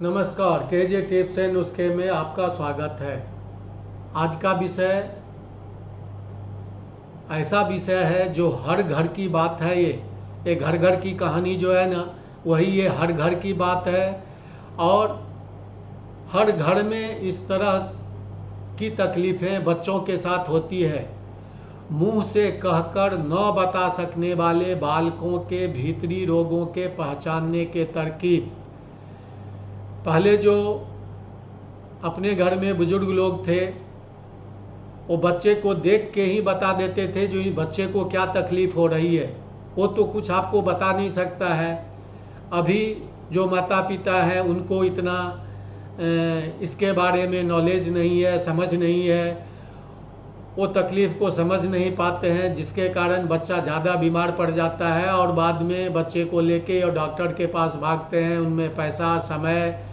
नमस्कार, KJ tips and नुस्खे में आपका स्वागत है। आज का विषय ऐसा विषय है जो हर घर की बात है। ये घर घर की कहानी जो है ना, वही ये हर घर की बात है। और हर घर में इस तरह की तकलीफ़ें बच्चों के साथ होती है। मुंह से कहकर न बता सकने वाले बालकों के भीतरी रोगों के पहचानने के तरकीब। पहले जो अपने घर में बुजुर्ग लोग थे, वो बच्चे को देख के ही बता देते थे जो बच्चे को क्या तकलीफ़ हो रही है। वो तो कुछ आपको बता नहीं सकता है। अभी जो माता पिता हैं उनको इतना इसके बारे में नॉलेज नहीं है, समझ नहीं है। वो तकलीफ़ को समझ नहीं पाते हैं, जिसके कारण बच्चा ज़्यादा बीमार पड़ जाता है और बाद में बच्चे को लेके और डॉक्टर के पास भागते हैं। उनमें पैसा, समय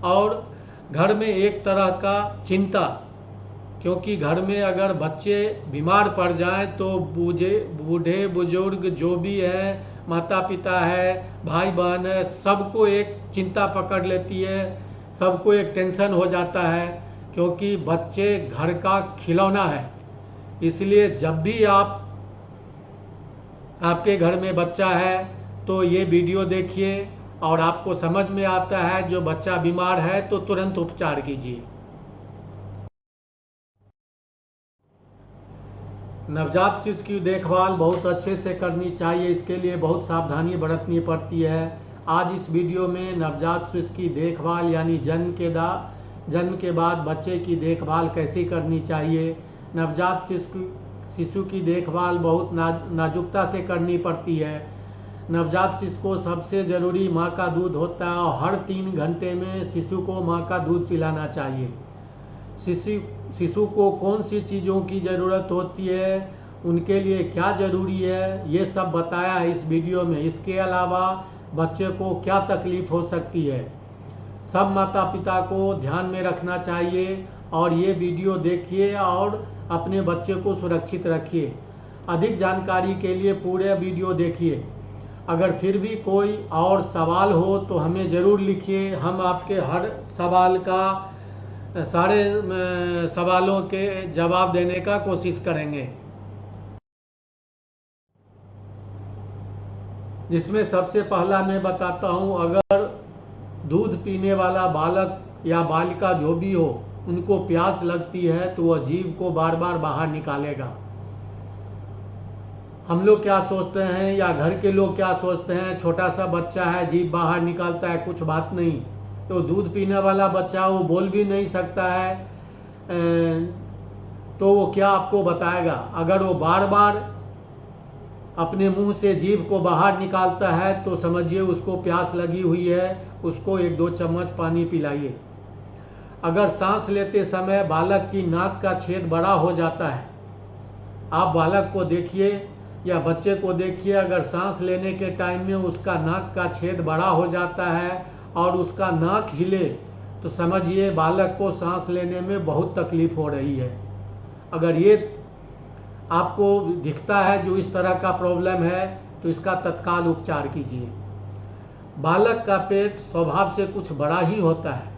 और घर में एक तरह का चिंता, क्योंकि घर में अगर बच्चे बीमार पड़ जाएं तो बूढ़े बुजुर्ग जो भी हैं, माता पिता है, भाई बहन है, सबको एक चिंता पकड़ लेती है, सबको एक टेंशन हो जाता है, क्योंकि बच्चे घर का खिलौना है। इसलिए जब भी आपके घर में बच्चा है तो ये वीडियो देखिए और आपको समझ में आता है जो बच्चा बीमार है तो तुरंत उपचार कीजिए। नवजात शिशु की देखभाल बहुत अच्छे से करनी चाहिए। इसके लिए बहुत सावधानी बरतनी पड़ती है। आज इस वीडियो में नवजात शिशु की देखभाल यानी जन्म के बाद बच्चे की देखभाल कैसी करनी चाहिए। नवजात शिशु की देखभाल बहुत नाजुकता से करनी पड़ती है। नवजात शिशु को सबसे ज़रूरी माँ का दूध होता है और हर 3 घंटे में शिशु को माँ का दूध पिलाना चाहिए। शिशु को कौन सी चीज़ों की ज़रूरत होती है, उनके लिए क्या ज़रूरी है, ये सब बताया है इस वीडियो में। इसके अलावा बच्चे को क्या तकलीफ़ हो सकती है, सब माता पिता को ध्यान में रखना चाहिए। और ये वीडियो देखिए और अपने बच्चे को सुरक्षित रखिए। अधिक जानकारी के लिए पूरे वीडियो देखिए। अगर फिर भी कोई और सवाल हो तो हमें ज़रूर लिखिए। हम आपके हर सवाल का सारे सवालों के जवाब देने का कोशिश करेंगे। जिसमें सबसे पहला मैं बताता हूँ, अगर दूध पीने वाला बालक या बालिका जो भी हो, उनको प्यास लगती है तो वह जीभ को बार बार बाहर निकालेगा। हम लोग क्या सोचते हैं या घर के लोग क्या सोचते हैं, छोटा सा बच्चा है, जीभ बाहर निकालता है, कुछ बात नहीं। तो दूध पीने वाला बच्चा वो बोल भी नहीं सकता है, तो वो क्या आपको बताएगा। अगर वो बार बार अपने मुंह से जीभ को बाहर निकालता है तो समझिए उसको प्यास लगी हुई है। उसको 1-2 चम्मच पानी पिलाइए। अगर सांस लेते समय बालक की नाक का छेद बड़ा हो जाता है, आप बालक को देखिए या बच्चे को देखिए, अगर सांस लेने के टाइम में उसका नाक का छेद बड़ा हो जाता है और उसका नाक हिले तो समझिए बालक को सांस लेने में बहुत तकलीफ हो रही है। अगर ये आपको दिखता है जो इस तरह का प्रॉब्लम है तो इसका तत्काल उपचार कीजिए। बालक का पेट स्वभाव से कुछ बड़ा ही होता है।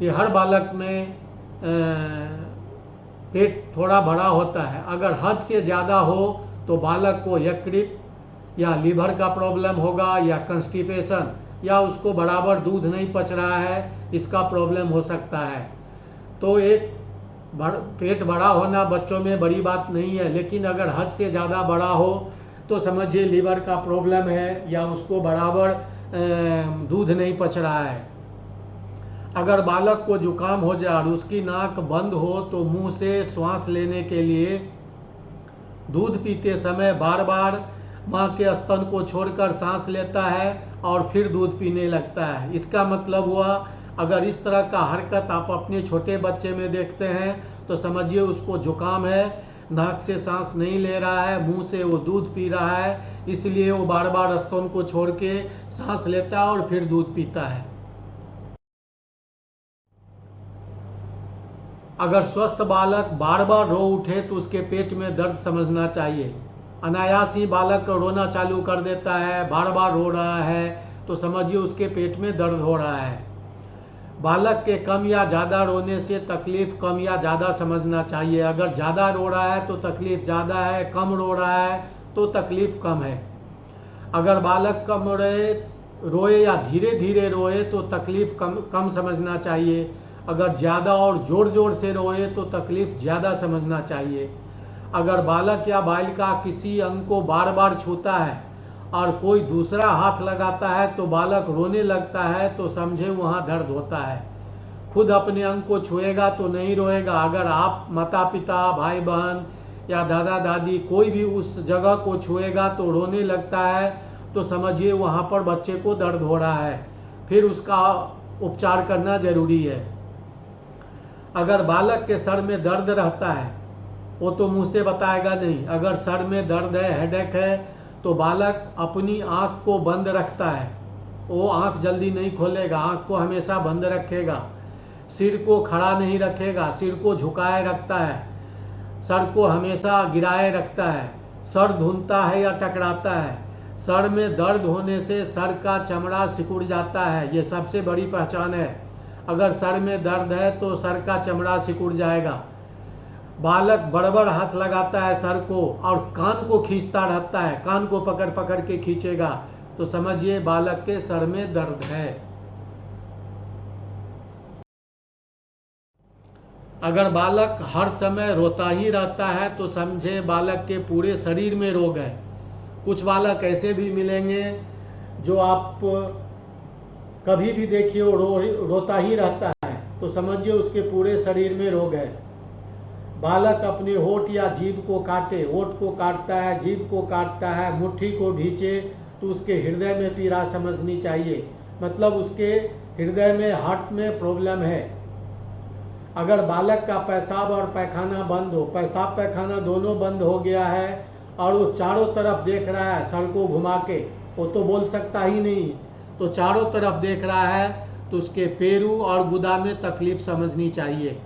ये हर बालक में पेट थोड़ा बड़ा होता है। अगर हद से ज़्यादा हो तो बालक को यकृत या लीवर का प्रॉब्लम होगा या कंस्टिपेशन, या उसको बराबर दूध नहीं पच रहा है, इसका प्रॉब्लम हो सकता है। तो एक पेट बड़ा होना बच्चों में बड़ी बात नहीं है, लेकिन अगर हद से ज़्यादा बड़ा हो तो समझिए लीवर का प्रॉब्लम है या उसको बराबर दूध नहीं पच रहा है। अगर बालक को जुकाम हो जाए और उसकी नाक बंद हो तो मुंह से श्वास लेने के लिए दूध पीते समय बार बार माँ के स्तन को छोड़कर सांस लेता है और फिर दूध पीने लगता है। इसका मतलब हुआ, अगर इस तरह का हरकत आप अपने छोटे बच्चे में देखते हैं तो समझिए उसको जुकाम है, नाक से सांस नहीं ले रहा है, मुंह से वो दूध पी रहा है, इसलिए वो बार बार स्तन को छोड़ के सांस लेता है और फिर दूध पीता है। अगर स्वस्थ बालक बार बार रो उठे तो उसके पेट में दर्द समझना चाहिए। अनायास ही बालक रोना चालू कर देता है, बार बार रो रहा है, तो समझिए उसके पेट में दर्द हो रहा है। बालक के कम या ज़्यादा रोने से तकलीफ़ कम या ज़्यादा समझना चाहिए। अगर ज़्यादा रो रहा है तो तकलीफ़ ज़्यादा है, कम रो रहा है तो तकलीफ़ कम है। अगर बालक कम रोए या धीरे धीरे रोए तो तकलीफ़ कम समझना चाहिए। अगर ज़्यादा और ज़ोर ज़ोर से रोए तो तकलीफ़ ज़्यादा समझना चाहिए। अगर बालक या बालिका किसी अंग को बार बार छूता है और कोई दूसरा हाथ लगाता है तो बालक रोने लगता है तो समझे वहाँ दर्द होता है। खुद अपने अंग को छुएगा तो नहीं रोएगा। अगर आप माता पिता, भाई बहन या दादा दादी कोई भी उस जगह को छुएगा तो रोने लगता है तो समझिए वहाँ पर बच्चे को दर्द हो रहा है, फिर उसका उपचार करना जरूरी है। अगर बालक के सर में दर्द रहता है वो तो मुंह से बताएगा नहीं। अगर सर में दर्द है, हेडेक है, तो बालक अपनी आँख को बंद रखता है, वो आँख जल्दी नहीं खोलेगा, आँख को हमेशा बंद रखेगा। सिर को खड़ा नहीं रखेगा, सिर को झुकाए रखता है, सर को हमेशा गिराए रखता है। सर धुनता है या टकराता है। सर में दर्द होने से सर का चमड़ा सिकुड़ जाता है, ये सबसे बड़ी पहचान है। अगर सर में दर्द है तो सर का चमड़ा सिकुड़ जाएगा। बालक बड़बड़ हाथ लगाता है सर को और कान को खींचता रहता है, कान को पकड़ पकड़ के खींचेगा तो समझिए बालक के सर में दर्द है। अगर बालक हर समय रोता ही रहता है तो समझे बालक के पूरे शरीर में रोग है। कुछ बालक ऐसे भी मिलेंगे जो आप कभी भी देखिए वो रोता ही रहता है तो समझिए उसके पूरे शरीर में रोग है। बालक अपने होठ या जीभ को काटे, होठ को काटता है, जीभ को काटता है, मुट्ठी को भींचे तो उसके हृदय में पीड़ा समझनी चाहिए, मतलब उसके हृदय में, हार्ट में प्रॉब्लम है। अगर बालक का पेशाब और पैखाना बंद हो, पेशाब पैखाना दोनों बंद हो गया है और वो चारों तरफ देख रहा है सर को घुमा के, वो तो बोल सकता ही नहीं, तो चारों तरफ देख रहा है तो उसके पेरू और गुदा में तकलीफ समझनी चाहिए।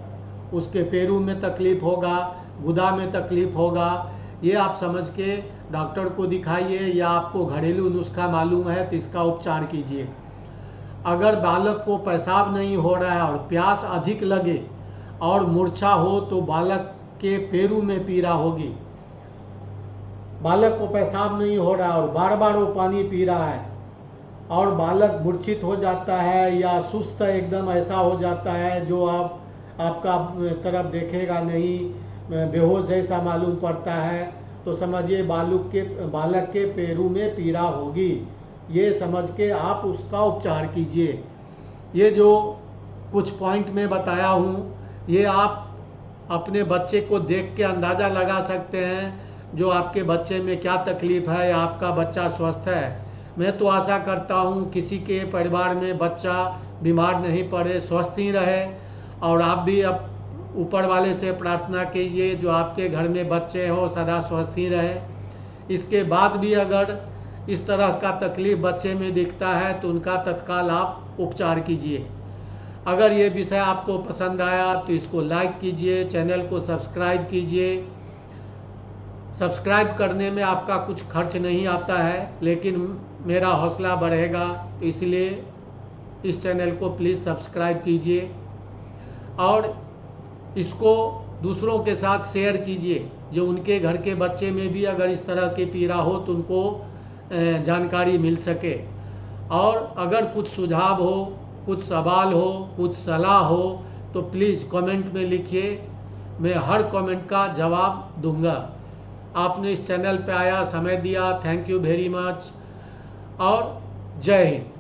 उसके पेरू में तकलीफ होगा, गुदा में तकलीफ होगा, ये आप समझ के डॉक्टर को दिखाइए या आपको घरेलू नुस्खा मालूम है तो इसका उपचार कीजिए। अगर बालक को पेशाब नहीं हो रहा है और प्यास अधिक लगे और मूर्छा हो तो बालक के पेरू में पीड़ा होगी। बालक को पेशाब नहीं हो रहा है और बार बार वो पानी पी रहा है और बालक मूर्छित हो जाता है या सुस्त एकदम ऐसा हो जाता है जो आपका तरफ देखेगा नहीं, बेहोश जैसा मालूम पड़ता है तो समझिए बालक के पेरू में पीड़ा होगी। ये समझ के आप उसका उपचार कीजिए। ये जो कुछ पॉइंट में बताया हूँ ये आप अपने बच्चे को देख के अंदाज़ा लगा सकते हैं जो आपके बच्चे में क्या तकलीफ़ है या आपका बच्चा स्वस्थ है। मैं तो आशा करता हूँ किसी के परिवार में बच्चा बीमार नहीं पड़े, स्वस्थ ही रहे। और आप भी अब ऊपर वाले से प्रार्थना कीजिए जो आपके घर में बच्चे हो सदा स्वस्थ ही रहे। इसके बाद भी अगर इस तरह का तकलीफ बच्चे में दिखता है तो उनका तत्काल आप उपचार कीजिए। अगर ये विषय आपको पसंद आया तो इसको लाइक कीजिए, चैनल को सब्सक्राइब कीजिए। सब्सक्राइब करने में आपका कुछ खर्च नहीं आता है लेकिन मेरा हौसला बढ़ेगा, तो इसलिए इस चैनल को प्लीज़ सब्सक्राइब कीजिए और इसको दूसरों के साथ शेयर कीजिए जो उनके घर के बच्चे में भी अगर इस तरह की पीड़ा हो तो उनको जानकारी मिल सके। और अगर कुछ सुझाव हो, कुछ सवाल हो, कुछ सलाह हो तो प्लीज़ कमेंट में लिखिए, मैं हर कमेंट का जवाब दूंगा। आपने इस चैनल पे आया, समय दिया, थैंक यू वेरी मच और जय हिंद।